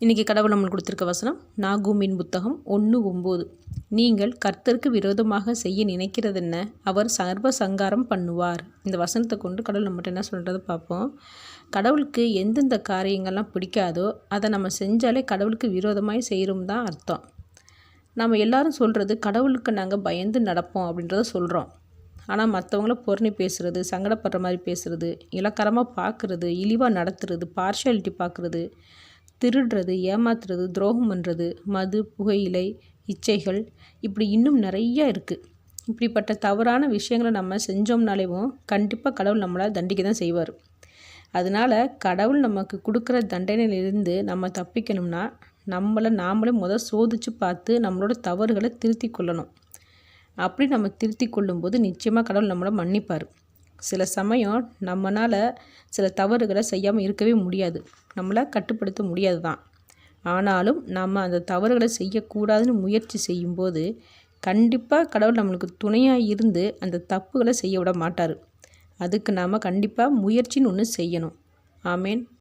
இன்றைக்கி கடவுள் நம்மளுக்கு கொடுத்துருக்க வசனம் நாகூமின் புத்தகம் 1:9. நீங்கள் கர்த்தருக்கு விரோதமாக செய்ய நினைக்கிறதென்ன, அவர் சர்வ சங்காரம் பண்ணுவார். இந்த வசனத்தை கொண்டு கடவுள் நம்மகிட்ட என்ன சொல்கிறத பார்ப்போம். கடவுளுக்கு எந்தெந்த காரியங்கள்லாம் பிடிக்காதோ அதை நம்ம செஞ்சாலே கடவுளுக்கு விரோதமாய் செய்கிறோம் தான் அர்த்தம். நம்ம எல்லாரும் சொல்கிறது கடவுளுக்கு நாங்கள் பயந்து நடப்போம் அப்படின்றத சொல்கிறோம். ஆனால் மற்றவங்கள பொறுணி பேசுகிறது, சங்கடப்படுற மாதிரி பேசுகிறது, இலக்காரமாக பார்க்குறது, இழிவாக நடத்துறது, பார்ஷியாலிட்டி பார்க்குறது, திருடுறது, ஏமாத்துறது, துரோகம் பண்ணுறது, மது, புகையிலை, இச்சைகள், இப்படி இன்னும் நிறையா இருக்குது. இப்படிப்பட்ட தவறான விஷயங்களை நம்ம செஞ்சோம்னாலேவும் கண்டிப்பாக கடவுள் நம்மளை தண்டிக்க தான் செய்வார். அதனால் கடவுள் நமக்கு கொடுக்குற தண்டனையிலிருந்து நம்ம தப்பிக்கணும்னா நாமளே சோதித்து பார்த்து நம்மளோட தவறுகளை திருத்தி கொள்ளணும். அப்படி நம்ம திருத்தி கொள்ளும்போது நிச்சயமாக கடவுள் நம்மளை மன்னிப்பார். சில சமயம் நம்மளால் சில தவறுகளை செய்யாமல் இருக்கவே முடியாது, நம்மளை கட்டுப்படுத்த முடியாது தான். ஆனாலும் நம்ம அந்த தவறுகளை செய்யக்கூடாதுன்னு முயற்சி செய்யும்போது கண்டிப்பாக கடவுள் நம்மளுக்கு துணையாக இருந்து அந்த தப்புகளை செய்ய விட மாட்டார். அதுக்கு நாம் கண்டிப்பாக முயற்சின்னு ஒன்று செய்யணும். ஆமேன்.